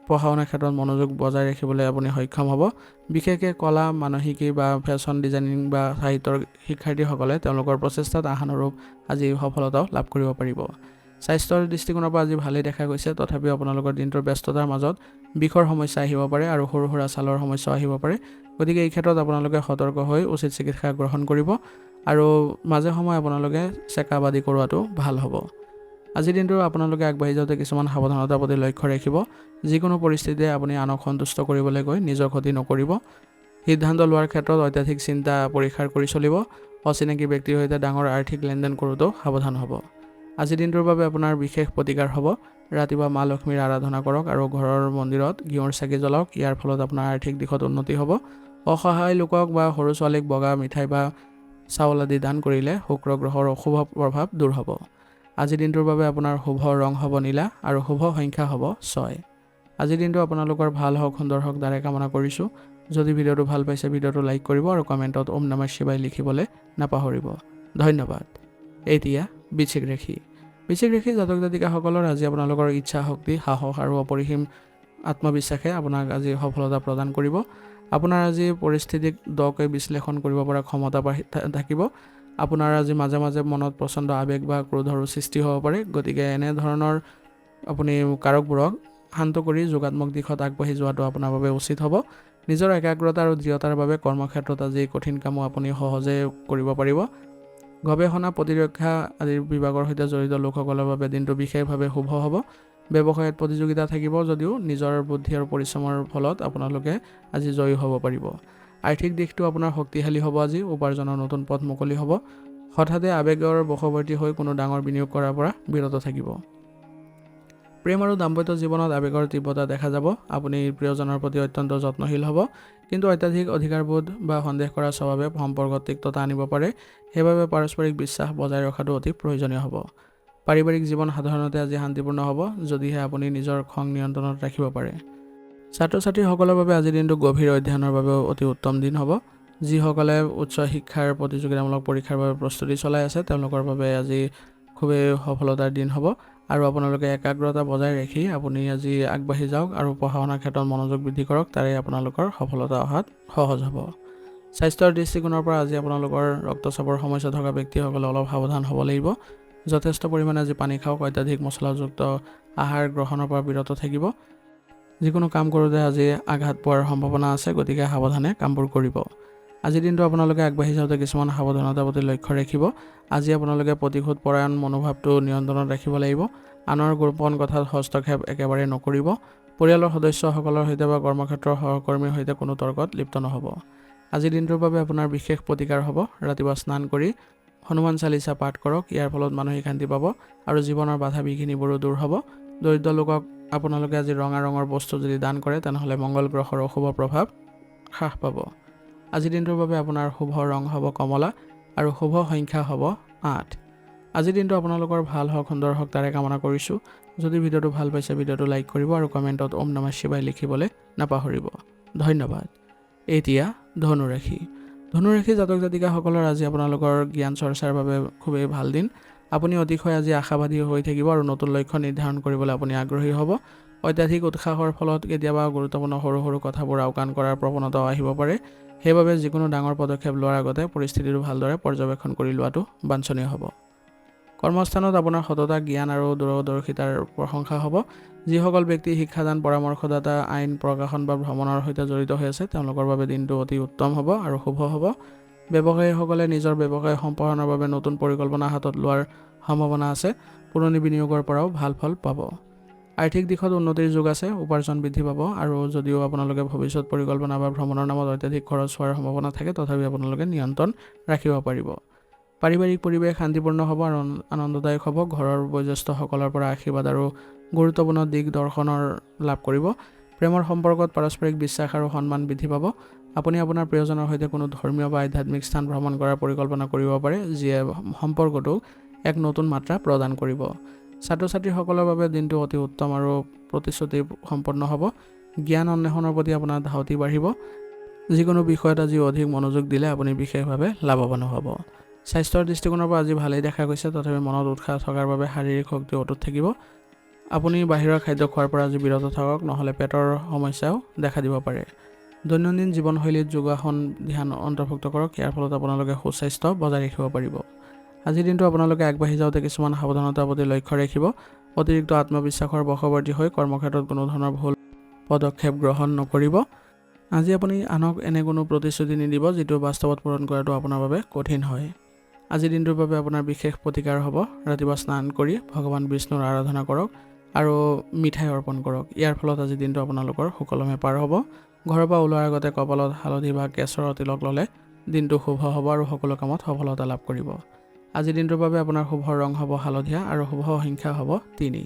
পঢ়া শুনাৰ ক্ষেত্ৰত মনোযোগ বজাই ৰাখিবলৈ আপুনি সক্ষম হ'ব। বিশেষকৈ কলা, মানসিকী বা ফেশ্বন ডিজাইনিং বা সাহিত্যৰ শিক্ষাৰ্থীসকলে তেওঁলোকৰ প্ৰচেষ্টাত আশানুৰূপ আজি সফলতাও লাভ কৰিব পাৰিব। স্বাস্থ্যৰ দৃষ্টিকোণৰ পৰা আজি ভালেই দেখা গৈছে, তথাপিও আপোনালোকৰ দিনটোৰ ব্যস্ততাৰ মাজত বিষৰ সমস্যা আহিব পাৰে আৰু সৰু সুৰা ছালৰ সমস্যাও আহিব পাৰে। গতিকে এই ক্ষেত্ৰত আপোনালোকে সতৰ্ক হৈ উচিত চিকিৎসা গ্ৰহণ কৰিব আৰু মাজে সময়ে আপোনালোকে চেকআপ আদি কৰোৱাটো ভাল হ'ব। আজিৰ দিনটো আপোনালোকে আগবাঢ়ি যাওঁতে কিছুমান সাৱধানতাৰ প্ৰতি লক্ষ্য ৰাখিব। যিকোনো পৰিস্থিতিতে আপুনি আনক সন্তুষ্ট কৰিবলৈ গৈ নিজৰ ক্ষতি নকৰিব। সিদ্ধান্ত লোৱাৰ ক্ষেত্ৰত অত্যাধিক চিন্তা পৰীক্ষা কৰি চলিব। অচিনাকি ব্যক্তিৰ সৈতে ডাঙৰ আৰ্থিক লেনদেন কৰোঁতেও সাৱধান হ'ব। আজিৰ দিনটোৰ বাবে আপোনাৰ বিশেষ প্ৰতিকাৰ হ'ব। ৰাতিপুৱা মা লক্ষ্মীৰ আৰাধনা কৰক আৰু ঘৰৰ মন্দিৰত ঘিউৰ চাকি জ্বলাওক। ইয়াৰ ফলত আপোনাৰ আৰ্থিক দিশত উন্নতি হ'ব। অসহায় লোকক বা সৰু ছোৱালীক বগা মিঠাই বা চাউল আদি দান কৰিলে শুক্ৰ গ্ৰহৰ অশুভ প্ৰভাৱ দূৰ হ'ব। আজিৰ দিনটোৰ বাবে আপোনাৰ শুভ ৰং হ'ব নীলা আৰু শুভ সংখ্যা হ'ব 6। আজিৰ দিনটো আপোনালোকৰ ভাল হওক, সুন্দৰ হওক তাৰে কামনা কৰিছোঁ। যদি ভিডিঅ'টো ভাল পাইছে ভিডিঅ'টো লাইক কৰিব আৰু কমেণ্টত ওম নমঃ শিৱায় লিখিবলৈ নাপাহৰিব। ধন্যবাদ। এতিয়া বৃশ্চিক ৰাশি। বৃশ্চিক ৰাশি জাতক জাতিকাসকলৰ আজি আপোনালোকৰ ইচ্ছা শক্তি, সাহস আৰু অপৰিসীম আত্মবিশ্বাসে আপোনাক আজি সফলতা প্ৰদান কৰিব। আপোনাৰ আজি পৰিস্থিতিক দকৈ বিশ্লেষণ কৰিব পৰা ক্ষমতা থাকিব। আপোনাৰ আজি মাজে মাজে মনত প্ৰচণ্ড আৱেগ বা ক্ৰোধৰো সৃষ্টি হ'ব পাৰে। গতিকে এনেধৰণৰ আপুনি কাৰকবোৰক শান্ত কৰি যোগাত্মক দিশত আগবাঢ়ি যোৱাটো আপোনাৰ বাবে উচিত হ'ব। নিজৰ একাগ্ৰতা আৰু দৃঢ়তাৰ বাবে কৰ্মক্ষেত্ৰত আজি কঠিন কামো আপুনি সহজে কৰিব পাৰিব। গৱেষণা, প্ৰতিৰক্ষা আদিৰ বিভাগৰ সৈতে জড়িত লোকসকলৰ বাবে দিনটো বিশেষভাৱে শুভ হ'ব। ব্যৱসায়ত প্ৰতিযোগিতা থাকিব যদিও নিজৰ বুদ্ধি আৰু পৰিশ্ৰমৰ ফলত আপোনালোকে আজি জয়ী হ'ব পাৰিব। আৰ্থিক দিশটো আপোনাৰ শক্তিশালী হ'ব আজি। উপাৰ্জনৰ নতুন পথ মুকলি হ'ব। হঠাতে আৱেগৰ বশৱৰ্তী হৈ কোনো ডাঙৰ বিনিয়োগ কৰাৰ পৰা বিৰত থাকিব। প্ৰেম আৰু দাম্পত্য জীৱনত আৱেগৰ তীব্ৰতা দেখা যাব। আপুনি প্ৰিয়জনৰ প্ৰতি অত্যন্ত যত্নশীল হ'ব, কিন্তু অত্যাধিক অধিকাৰবোধ বা সন্দেহ কৰাৰ স্বভাৱে সম্পৰ্কত তিক্ততা আনিব পাৰে। সেইবাবে পাৰস্পৰিক বিশ্বাস বজাই ৰখাটো অতি প্ৰয়োজনীয় হ'ব। পাৰিবাৰিক জীৱন সাধাৰণতে আজি শান্তিপূৰ্ণ হ'ব, যদিহে আপুনি নিজৰ খং নিয়ন্ত্ৰণত ৰাখিব পাৰে। ছাত্ৰ ছাত্ৰীসকলৰ বাবে আজিৰ দিনটো গভীৰ অধ্যয়নৰ বাবেও অতি উত্তম দিন হ'ব। যিসকলে উচ্চ শিক্ষাৰ প্ৰতিযোগিতামূলক পৰীক্ষাৰ বাবে প্ৰস্তুতি চলাই আছে তেওঁলোকৰ বাবে আজি খুবেই সফলতাৰ দিন হ'ব আৰু আপোনালোকে একাগ্ৰতা বজাই ৰাখি আপুনি আজি আগবাঢ়ি যাওক আৰু পঢ়া শুনাৰ ক্ষেত্ৰত মনোযোগ বৃদ্ধি কৰক। তাৰে আপোনালোকৰ সফলতা অহাত সহজ হ'ব। স্বাস্থ্যৰ দৃষ্টিকোণৰ পৰা আজি আপোনালোকৰ ৰক্তচাপৰ সমস্যা থকা ব্যক্তিসকলে অলপ সাৱধান হ'ব লাগিব। যথেষ্ট পৰিমাণে আজি পানী খাওক। অত্যাধিক মছলাযুক্ত আহাৰ গ্ৰহণৰ পৰা বিৰত থাকিব। যিকোনো কাম কৰোঁতে আজি আঘাত পোৱাৰ সম্ভাৱনা আছে, গতিকে সাৱধানে কামবোৰ কৰিব। আজিৰ দিনটো আপোনালোকে আগবাঢ়ি যাওঁতে কিছুমান সাৱধানতাৰ প্ৰতি লক্ষ্য ৰাখিব। আজি আপোনালোকে প্ৰতিশোধ পৰায়ণ মনোভাৱটো নিয়ন্ত্ৰণত ৰাখিব লাগিব। আনৰ গোপন কথাত হস্তক্ষেপ একেবাৰে নকৰিব। পৰিয়ালৰ সদস্যসকলৰ সৈতে বা কৰ্মক্ষেত্ৰৰ সহকৰ্মীৰ সৈতে কোনো তৰ্কত লিপ্ত নহ'ব। আজিৰ দিনটোৰ বাবে আপোনাৰ বিশেষ প্ৰতিকাৰ হ'ব। ৰাতিপুৱা স্নান কৰি হনুমান চালিচা পাঠ কৰক। ইয়াৰ ফলত মানসিক শান্তি পাব আৰু জীৱনৰ বাধা বিঘিনিবোৰো দূৰ হ'ব। দৰিদ্ৰ লোকক আপোনালোকে আজি ৰঙা ৰঙৰ বস্তু যদি দান কৰে তেনেহ'লে মংগল গ্ৰহৰ অশুভ প্ৰভাৱ হ্ৰাস পাব। আজিৰ দিনটোৰ বাবে আপোনাৰ শুভ ৰং হ'ব কমলা আৰু শুভ সংখ্যা হ'ব 8। আজিৰ দিনটো আপোনালোকৰ ভাল হওক, সুন্দৰ হওক তাৰে কামনা কৰিছোঁ। যদি ভিডিঅ'টো ভাল পাইছে ভিডিঅ'টো লাইক কৰিব আৰু কমেণ্টত ওম নমঃ শিৱায় লিখিবলৈ নাপাহৰিব। ধন্যবাদ। এতিয়া ধনুৰাশি। ধনুৰাশি জাতক জাতিকাসকলৰ আজি আপোনালোকৰ জ্ঞান চৰ্চাৰ বাবে খুবেই ভাল দিন। আপুনি অতিশয় আজি আশাবাদী হৈ থাকিব আৰু নতুন লক্ষ্য নিৰ্ধাৰণ কৰিবলৈ আপুনি আগ্ৰহী হ'ব। অত্যাধিক উৎসাহৰ ফলত কেতিয়াবা গুৰুত্বপূৰ্ণ সৰু সৰু কথাবোৰ আওকাণ কৰাৰ প্ৰৱণতাও আহিব পাৰে। সেইবাবে যিকোনো ডাঙৰ পদক্ষেপ লোৱাৰ আগতে পৰিস্থিতিটো ভালদৰে পৰ্যবেক্ষণ কৰি লোৱাটো বাঞ্ছনীয় হ'ব। কৰ্মস্থানত আপোনাৰ সততা, জ্ঞান আৰু দূৰদৰ্শিতাৰ প্ৰশংসা হ'ব। যিসকল ব্যক্তি শিক্ষাদান, পৰামৰ্শদাতা, আইন প্ৰকাশন বা ভ্ৰমণৰ সৈতে জড়িত হৈ আছে তেওঁলোকৰ বাবে দিনটো অতি উত্তম হ'ব আৰু শুভ হ'ব। ব্যৱসায়ীসকলে নিজৰ ব্যৱসায় সম্প্ৰসাৰণৰ বাবে নতুন পৰিকল্পনা হাতত লোৱাৰ সম্ভাৱনা আছে। পুৰণি বিনিয়োগৰ পৰাও ভাল ফল পাব। আৰ্থিক দিশত উন্নতিৰ যোগ আছে, উপাৰ্জন বৃদ্ধি পাব আৰু যদিও আপোনালোকে ভৱিষ্যত পৰিকল্পনা বা ভ্ৰমণৰ নামত অত্যাধিক খৰচ হোৱাৰ সম্ভাৱনা থাকে, তথাপি আপোনালোকে নিয়ন্ত্ৰণ ৰাখিব পাৰিব। পাৰিবাৰিক পৰিৱেশ শান্তিপূৰ্ণ হ'ব আৰু আনন্দদায়ক হ'ব। ঘৰৰ বয়োজ্যেষ্ঠসকলৰ পৰা আশীৰ্বাদ আৰু গুৰুত্বপূৰ্ণ দিশ দৰ্শনৰ লাভ কৰিব। প্ৰেমৰ সম্পৰ্কত পাৰস্পৰিক বিশ্বাস আৰু সন্মান বৃদ্ধি পাব। আপুনি আপোনাৰ প্ৰিয়জনৰ সৈতে কোনো ধৰ্মীয় বা আধ্যাত্মিক স্থান ভ্ৰমণ কৰাৰ পৰিকল্পনা কৰিব পাৰে, যিয়ে সম্পৰ্কটোক এক নতুন মাত্ৰা প্ৰদান কৰিব। ছাত্ৰ ছাত্ৰীসকলৰ বাবে দিনটো অতি উত্তম আৰু প্ৰতিশ্ৰুতি সম্পন্ন হ'ব। জ্ঞান অন্বেষণৰ প্ৰতি আপোনাৰ ধাউতি বাঢ়িব। যিকোনো বিষয়ত আজি অধিক মনোযোগ দিলে আপুনি বিশেষভাৱে লাভৱান হ'ব। স্বাস্থ্যৰ দৃষ্টিকোণৰ পৰা আজি ভালেই দেখা গৈছে, তথাপি মনত উৎসাহ থকাৰ বাবে শাৰীৰিক শক্তি অটুট থাকিব। আপুনি বাহিৰৰ খাদ্য খোৱাৰ পৰা আজি বিৰত থাকক, নহ'লে পেটৰ সমস্যাও দেখা দিব পাৰে। দৈনন্দিন জীৱনশৈলীত যোগাসন ধ্যান অন্তৰ্ভুক্ত কৰক, ইয়াৰ ফলত আপোনালোকে সুস্বাস্থ্য বজাই ৰাখিব পাৰিব। আজিৰ দিনটো আপোনালোকে আগবাঢ়ি যাওঁতে কিছুমান সাৱধানতাৰ প্ৰতি লক্ষ্য ৰাখিব। অতিৰিক্ত আত্মবিশ্বাসৰ বশৱৰ্তী হৈ কৰ্মক্ষেত্ৰত কোনো ধৰণৰ ভুল পদক্ষেপ গ্ৰহণ নকৰিব। আজি আপুনি আনক এনে কোনো প্ৰতিশ্ৰুতি নিদিব যিটো বাস্তৱত পূৰণ কৰাটো আপোনাৰ বাবে কঠিন হয়। আজিৰ দিনটোৰ বাবে আপোনাৰ বিশেষ প্ৰতিকাৰ হ'ব। ৰাতিপুৱা স্নান কৰি ভগৱান বিষ্ণুৰ আৰাধনা কৰক আৰু মিঠাই অৰ্পণ কৰক। ইয়াৰ ফলত আজিৰ দিনটো আপোনালোকৰ সুকলমে পাৰ হ'ব। ঘৰৰ পৰা ওলোৱাৰ আগতে কপালত হালধি বা কেশৰৰ তিলক ল'লে দিনটো শুভ হ'ব আৰু সকলো কামত সফলতা লাভ কৰিব। আজিৰ দিনটোৰ বাবে আপোনাৰ শুভ ৰং হ'ব হালধীয়া আৰু শুভ সংখ্যা হ'ব 3।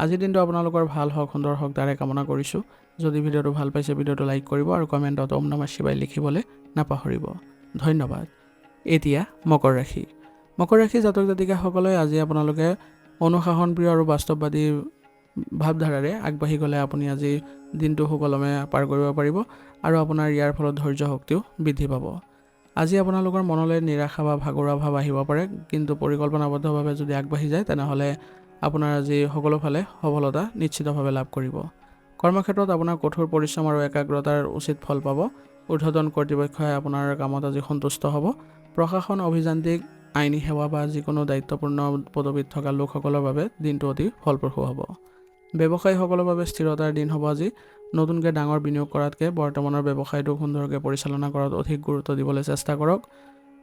আজিৰ দিনটো আপোনালোকৰ ভাল হওক, সুন্দৰ হওক, তাৰে কামনা কৰিছোঁ। যদি ভিডিঅ'টো ভাল পাইছে, ভিডিঅ'টো লাইক কৰিব আৰু কমেণ্টত ওম নমঃ শিৱায় লিখিবলৈ নাপাহৰিব। ধন্যবাদ। এতিয়া মকৰ ৰাশি। মকৰ ৰাশি জাতক জাতিকাসকলে আজি আপোনালোকে অনুশাসনপ্ৰিয় আৰু বাস্তৱবাদী ভাৱধাৰাৰে আগবাঢ়ি গ'লে আপুনি আজি দিনটো সুকলমে পাৰ কৰিব পাৰিব আৰু আপোনাৰ ইয়াৰ ফলত ধৈৰ্য শক্তিও বৃদ্ধি পাব। আজি আপোনালোকৰ মনলৈ নিৰাশা বা ভাগৰুৱা ভাৱ আহিব পাৰে, কিন্তু পৰিকল্পনাবদ্ধভাৱে যদি আগবাঢ়ি যায় তেনেহ'লে আপোনাৰ আজি সকলো ফালে সফলতা নিশ্চিতভাৱে লাভ কৰিব। কৰ্মক্ষেত্ৰত আপোনাৰ কঠোৰ পৰিশ্ৰম আৰু একাগ্ৰতাৰ উচিত ফল পাব। ঊৰ্ধ্বতন কৰ্তৃপক্ষই আপোনাৰ কামত আজি সন্তুষ্ট হ'ব। প্ৰশাসন, অভিযান্ত্ৰিক, আইনী সেৱা বা যিকোনো দায়িত্বপূৰ্ণ পদবীত থকা লোকসকলৰ বাবে দিনটো অতি ফলপ্ৰসূ হ'ব। ব্যৱসায়ীসকলৰ বাবে স্থিৰতাৰ দিন হ'ব আজি। নতুনকৈ ডাঙৰ বিনিয়োগ কৰাতকৈ বৰ্তমানৰ ব্যৱসায়টো সুন্দৰকৈ পৰিচালনা কৰাত অধিক গুৰুত্ব দিবলৈ চেষ্টা কৰক।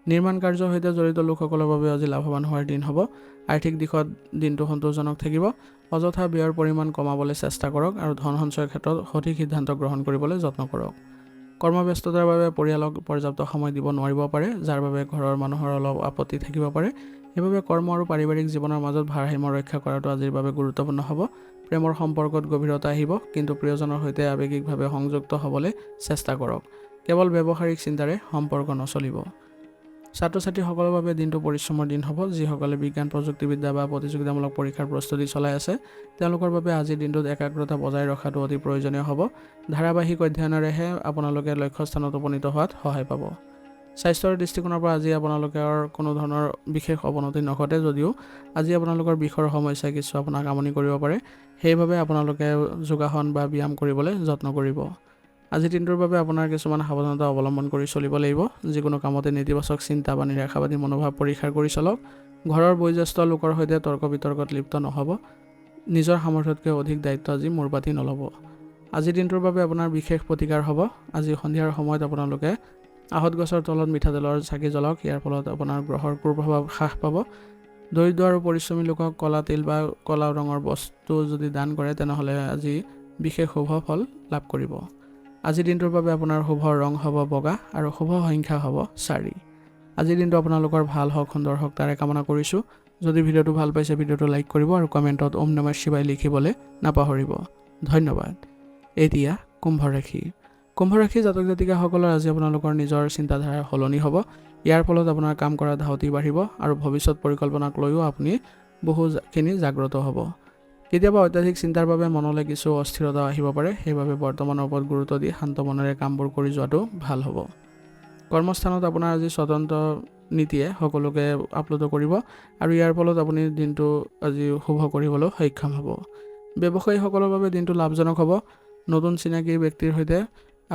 নিৰ্মাণ কাৰ্যৰ সৈতে জড়িত লোকসকলৰ বাবে আজি লাভৱান হোৱাৰ দিন হ'ব। আৰ্থিক দিশত দিনটো সন্তোষজনক থাকিব। অযথা ব্যয়ৰ পৰিমাণ কমাবলৈ চেষ্টা কৰক আৰু ধন সঞ্চয়ৰ ক্ষেত্ৰত সঠিক সিদ্ধান্ত গ্ৰহণ কৰিবলৈ যত্ন কৰক। কৰ্মব্যস্ততাৰ বাবে পৰিয়ালক পৰ্যাপ্ত সময় দিব নোৱাৰিব পাৰে, যাৰ বাবে ঘৰৰ মানুহৰ অলপ আপত্তি থাকিব পাৰে। সেইবাবে কৰ্ম আৰু পাৰিবাৰিক জীৱনৰ মাজত ভাৰসাম্য ৰক্ষা কৰাটো আজিৰ বাবে গুৰুত্বপূৰ্ণ হ'ব। প্ৰেমৰ সম্পৰ্কত গভীৰতা আহিব, কিন্তু প্ৰিয়জনৰ সৈতে আৱেগিকভাৱে সংযুক্ত হ'বলৈ চেষ্টা কৰক। কেৱল ব্যৱহাৰিক চিন্তাৰে সম্পৰ্ক নচলিব। ছাত্ৰ ছাত্ৰীসকলৰ বাবে দিনটো পৰিশ্ৰমৰ দিন হ'ব। যিসকলে বিজ্ঞান প্ৰযুক্তিবিদ্যা বা প্ৰতিযোগিতামূলক পৰীক্ষাৰ প্ৰস্তুতি চলাই আছে, তেওঁলোকৰ বাবে আজিৰ দিনটোত একাগ্ৰতা বজাই ৰখাটো অতি প্ৰয়োজনীয় হ'ব। ধাৰাবাহিক অধ্যয়নেৰেহে আপোনালোকে লক্ষ্যস্থানত উপনীত হোৱাত সহায় পাব। স্বাস্থ্যৰ দৃষ্টিকোণৰ পৰা আজি আপোনালোকৰ কোনো ধৰণৰ বিশেষ অৱনতি নঘটে, যদিও আজি আপোনালোকৰ বিষৰ সমস্যাই কিছু আপোনাক আমনি কৰিব পাৰে। সেইবাবে আপোনালোকে যোগাসন বা ব্যায়াম কৰিবলৈ যত্ন কৰিব। আজিৰ দিনটোৰ বাবে আপোনাৰ কিছুমান সাৱধানতা অৱলম্বন কৰি চলিব লাগিব। যিকোনো কামতে নেতিবাচক চিন্তা বা নিৰাশাবাদী মনোভাৱ পৰীক্ষা কৰি চলক। ঘৰৰ বয়োজ্যেষ্ঠ লোকৰ সৈতে তৰ্ক বিতৰ্কত লিপ্ত নহ'ব। নিজৰ সামৰ্থ্যতকৈ অধিক দায়িত্ব আজি মূৰ পাতি নল'ব। আজিৰ দিনটোৰ বাবে আপোনাৰ বিশেষ প্ৰতিকাৰ হ'ব। আজি সন্ধিয়াৰ সময়ত আপোনালোকে আহঁত গছৰ তলত মিঠাতেলৰ চাকি জ্বলাওক। ইয়াৰ ফলত আপোনাৰ গ্ৰহৰ কুপ্ৰভাৱ হ্ৰাস পাব। দৰিদ্ৰ আৰু পৰিশ্ৰমী লোকক ক'লা তিল বা ক'লা ৰঙৰ বস্তু যদি দান কৰে, তেনেহ'লে আজি বিশেষ শুভ ফল লাভ কৰিব। আজিৰ দিনটোৰ বাবে আপোনাৰ শুভ ৰং হ'ব বগা আৰু শুভ সংখ্যা হ'ব 4। আজিৰ দিনটো আপোনালোকৰ ভাল হওক, সুন্দৰ হওক, তাৰে কামনা কৰিছোঁ। যদি ভিডিঅ'টো ভাল পাইছে, ভিডিঅ'টো লাইক কৰিব আৰু কমেণ্টত ওম নমঃ শিৱায় লিখিবলৈ নাপাহৰিব। ধন্যবাদ। এতিয়া কুম্ভ ৰাশি। কুম্ভ ৰাশি জাতক জাতিকাসকলৰ আজি আপোনালোকৰ নিজৰ চিন্তাধাৰা সলনি হ'ব। ইয়াৰ ফলত আপোনাৰ কাম কৰা ধাউতি বাঢ়িব আৰু ভৱিষ্যত পৰিকল্পনাক লৈও আপুনি বহুখিনি জাগ্ৰত হ'ব। কেতিয়াবা অত্যাধিক চিন্তাৰ বাবে মনলৈ কিছু অস্থিৰতা আহিব পাৰে। সেইবাবে বৰ্তমানৰ ওপৰত গুৰুত্ব দি শান্ত মনেৰে কামবোৰ কৰি যোৱাটো ভাল হ'ব। কৰ্মস্থানত আপোনাৰ আজি স্বতন্ত্ৰ নীতিয়ে সকলোকে আপ্লুত কৰিব আৰু ইয়াৰ ফলত আপুনি দিনটো আজি শুভ কৰিবলৈ সক্ষম হ'ব। ব্যৱসায়ীসকলৰ বাবে দিনটো লাভজনক হ'ব। নতুন চিনাকি ব্যক্তিৰ সৈতে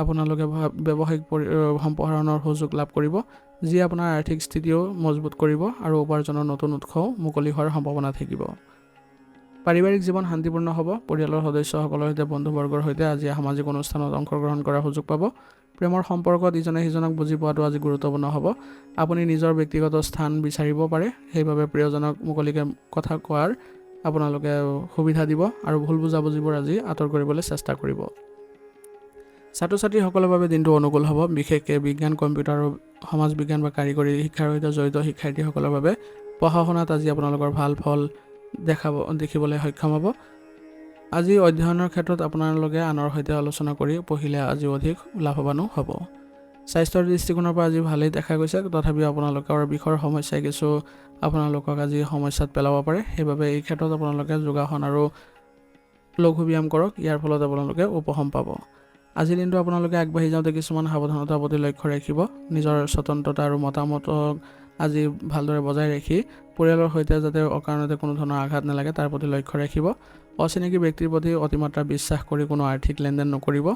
আপোনালোকে ব্যৱসায়িক সম্প্ৰসাৰণৰ সুযোগ লাভ কৰিব, যি আপোনাৰ আৰ্থিক স্থিতিও মজবুত কৰিব আৰু উপাৰ্জনৰ নতুন উৎসও মুকলি হোৱাৰ সম্ভাৱনা থাকিব। পাৰিবাৰিক জীৱন শান্তিপূৰ্ণ হ'ব। পৰিয়ালৰ সদস্যসকলৰ সৈতে বন্ধুবৰ্গৰ সৈতে আজি সামাজিক অনুষ্ঠানত অংশগ্ৰহণ কৰাৰ সুযোগ পাব। প্ৰেমৰ সম্পৰ্কত ইজনে সিজনক বুজি পোৱাটো আজি গুৰুত্বপূৰ্ণ হ'ব। আপুনি নিজৰ ব্যক্তিগত স্থান বিচাৰিব পাৰে, সেইবাবে প্ৰিয়জনক মুকলিকৈ কথা কোৱাৰ আপোনালোকে সুবিধা দিব আৰু ভুল বুজাবুজিবোৰ আজি আঁতৰ কৰিবলৈ চেষ্টা কৰিব। ছাত্ৰ ছাত্ৰীসকলৰ বাবে দিনটো অনুকূল হ'ব। বিশেষকৈ বিজ্ঞান, কম্পিউটাৰ আৰু সমাজ বিজ্ঞান বা কাৰিকৰী শিক্ষাৰ সৈতে জড়িত শিক্ষাৰ্থীসকলৰ বাবে পঢ়া শুনাত আজি আপোনালোকৰ ভাল ফল দেখিবলৈ সক্ষম হ'ব। আজি অধ্যয়নৰ ক্ষেত্ৰত আপোনালোকে আনৰ সৈতে আলোচনা কৰি পঢ়িলে আজি অধিক লাভৱানো হ'ব। স্বাস্থ্যৰ দৃষ্টিকোণৰ পৰা আজি ভালেই দেখা গৈছে, তথাপিও আপোনালোকৰ বিষৰ সমস্যাই কিছু আপোনালোকক আজি সমস্যাত পেলাব পাৰে। সেইবাবে এই ক্ষেত্ৰত আপোনালোকে যোগাসন আৰু লঘু ব্যায়াম কৰক, ইয়াৰ ফলত আপোনালোকে উপশম পাব। আজিৰ দিনটো আপোনালোকে আগবাঢ়ি যাওঁতে কিছুমান সাৱধানতাৰ প্ৰতি লক্ষ্য ৰাখিব। নিজৰ স্বতন্ত্ৰতা আৰু মতামতক আজি ভালদৰে বজাই ৰাখি পৰিয়ালৰ সৈতে যাতে অকাৰণতে কোনো ধৰণৰ আঘাত নালাগে তাৰ প্ৰতি লক্ষ্য ৰাখিব। অচিনাকি ব্যক্তিৰ প্ৰতি অতিমাত্ৰা বিশ্বাস কৰি কোনো আৰ্থিক লেনদেন নকৰিব।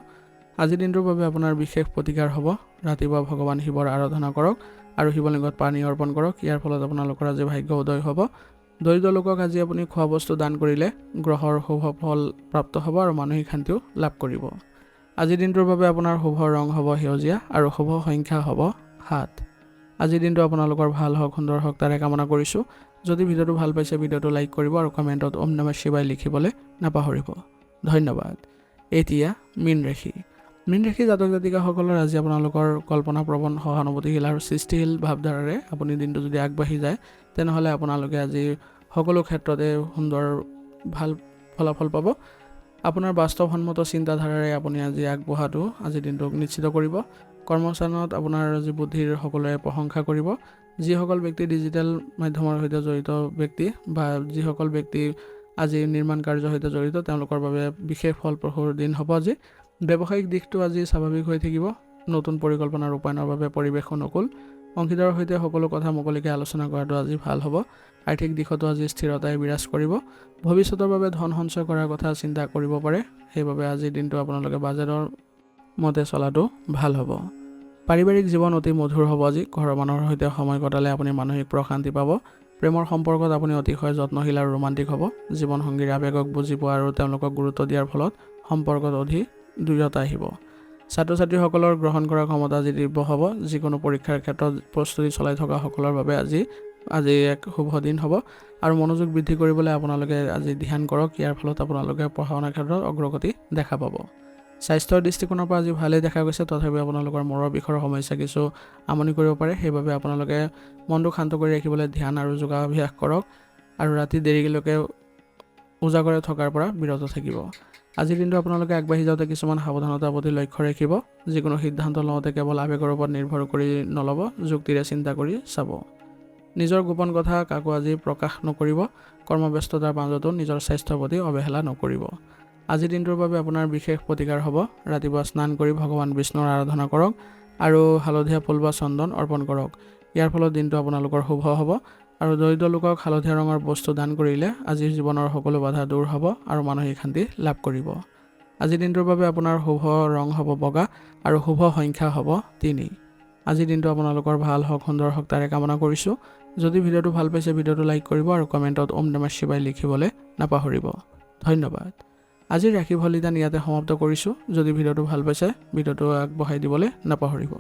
আজিৰ দিনটোৰ বাবে আপোনাৰ বিশেষ প্ৰতিকাৰ হ'ব। ৰাতিপুৱা ভগৱান শিৱৰ আৰাধনা কৰক আৰু শিৱলিংগত পানী অৰ্পণ কৰক, ইয়াৰ ফলত আপোনালোকৰ আজি ভাগ্য উদয় হ'ব। দৰিদ্ৰ লোকক আজি আপুনি খোৱা বস্তু দান কৰিলে গ্ৰহৰ শুভ ফল প্ৰাপ্ত হ'ব আৰু মানসিক শান্তিও লাভ কৰিব। আজিৰ দিনটোৰ বাবে আপোনাৰ শুভ ৰং হ'ব সেউজীয়া আৰু শুভ সংখ্যা হ'ব 7। আজিৰ দিনটো আপোনালোকৰ ভাল হওক, সুন্দৰ হওক তাৰে কামনা কৰিছোঁ। যদি ভিডিঅ'টো ভাল পাইছে ভিডিঅ'টো লাইক কৰিব আৰু কমেণ্টত ওম নমঃ শিৱায় লিখিবলৈ নাপাহৰিব। ধন্যবাদ। এতিয়া মীন ৰাশি। মীন ৰাশি জাতক জাতিকাসকলৰ আজি আপোনালোকৰ কল্পনাপ্ৰৱণ, সহানুভূতিশীল আৰু সৃষ্টিশীল ভাৱধাৰাৰে আপুনি দিনটো যদি আগবাঢ়ি যায় তেনেহ'লে আপোনালোকে আজি সকলো ক্ষেত্ৰতে সুন্দৰ ভাল ফলাফল পাব। আপোনাৰ বাস্তৱসন্মত চিন্তাধাৰাৰে আপুনি আজি আগবঢ়াটো আজিৰ দিনটোক নিশ্চিত কৰিব। কৰ্মস্থানত আপোনাৰ আজি বুদ্ধিৰ সকলোৱে প্ৰশংসা কৰিব। যিসকল ব্যক্তি ডিজিটেল মাধ্যমৰ সৈতে জড়িত ব্যক্তি বা যিসকল ব্যক্তি আজি নিৰ্মাণ কাৰ্যৰ সৈতে জড়িত তেওঁলোকৰ বাবে বিশেষ ফলপ্ৰসূৰ দিন হ'ব আজি। ব্যৱসায়িক দিশটো আজি স্বাভাৱিক হৈ থাকিব। নতুন পৰিকল্পনা ৰূপায়ণৰ বাবে পৰিৱেশ অনুকূল। অংশীদাৰৰ সৈতে সকলো কথা মুকলিকৈ আলোচনা কৰাটো আজি ভাল হ'ব। আৰ্থিক দিশতো আজি স্থিৰতাই বিৰাজ কৰিব। ভৱিষ্যতৰ বাবে ধন সঞ্চয় কৰাৰ কথা চিন্তা কৰিব পাৰে। সেইবাবে আজিৰ দিনটো আপোনালোকে বাজেটৰ মতে চলাটো ভাল হ'ব। পাৰিবাৰিক জীৱন অতি মধুৰ হ'ব আজি। ঘৰৰ মানুহৰ সৈতে সময় কটালে আপুনি মানসিক প্ৰশান্তি পাব। প্ৰেমৰ সম্পৰ্কত আপুনি অতিশয় যত্নশীল আৰু ৰোমান্টিক হ'ব। জীৱনসংগীৰ আৱেগক বুজি পোৱা আৰু তেওঁলোকক গুৰুত্ব দিয়াৰ ফলত সম্পৰ্কত অধিক দৃঢ়তা আহিব। ছাত্ৰ ছাত্ৰীসকলৰ গ্ৰহণ কৰাৰ ক্ষমতা আজি তীব্ৰ হ'ব। যিকোনো পৰীক্ষাৰ ক্ষেত্ৰত প্ৰস্তুতি চলাই থকাসকলৰ বাবে আজি এক শুভ দিন হ'ব আৰু মনোযোগ বৃদ্ধি কৰিবলৈ আপোনালোকে আজি ধ্যান কৰক, ইয়াৰ ফলত আপোনালোকে পঢ়া শুনাৰ ক্ষেত্ৰত অগ্ৰগতি দেখা পাব। স্বাস্থ্যৰ দৃষ্টিকোণৰ পৰা আজি ভালেই দেখা গৈছে, তথাপিও আপোনালোকৰ মূৰৰ বিষৰ সমস্যা কিছু আমনি কৰিব পাৰে। সেইবাবে আপোনালোকে মনটো শান্ত কৰি ৰাখিবলৈ ধ্যান আৰু যোগাভ্যাস কৰক আৰু ৰাতি দেৰিলৈকে উজাগৰে থকাৰ পৰা বিৰত থাকিব। আজিৰ দিনটো আপোনালোকে আগবাঢ়ি যাওঁতে কিছুমান সাৱধানতাৰ প্ৰতি লক্ষ্য ৰাখিব। যিকোনো সিদ্ধান্ত লওঁতে কেৱল আৱেগৰ ওপৰত নিৰ্ভৰ কৰি নল'ব, যুক্তিৰে চিন্তা কৰি চাব। নিজৰ গোপন কথা কাকো আজি প্ৰকাশ নকৰিব। কৰ্মব্যস্ততাৰ মাজতো নিজৰ স্বাস্থ্যৰ প্ৰতি অৱহেলা নকৰিব। আজিৰ দিনটোৰ বাবে আপোনাৰ বিশেষ প্ৰতিকাৰ হ'ব। ৰাতিপুৱা স্নান কৰি ভগৱান বিষ্ণুৰ আৰাধনা কৰক আৰু হালধীয়া ফুল বা চন্দন অৰ্পণ কৰক। ইয়াৰ ফলত দিনটো আপোনালোকৰ শুভ হ'ব আৰু দৰিদ্ৰ লোকক হালধীয়া ৰঙৰ বস্তু দান কৰিলে আজিৰ জীৱনৰ সকলো বাধা দূৰ হ'ব আৰু মানসিক শান্তি লাভ কৰিব। আজিৰ দিনটোৰ বাবে আপোনাৰ শুভ ৰং হ'ব বগা আৰু শুভ সংখ্যা হ'ব 3। আজিৰ দিনটো আপোনালোকৰ ভাল হওক, সুন্দৰ হওক তাৰে কামনা কৰিছোঁ। যদি ভিডিঅ'টো ভাল পাইছে ভিডিঅ'টো লাইক কৰিব আৰু কমেণ্টত ওম নমঃ শিৱায় লিখিবলৈ নাপাহৰিব। ধন্যবাদ। আজিৰ ৰাশিফল নিদান ইয়াতে সমাপ্ত কৰিছোঁ। যদি ভিডিঅ'টো ভাল পাইছে ভিডিঅ'টো আগবঢ়াই দিবলৈ নাপাহৰিব।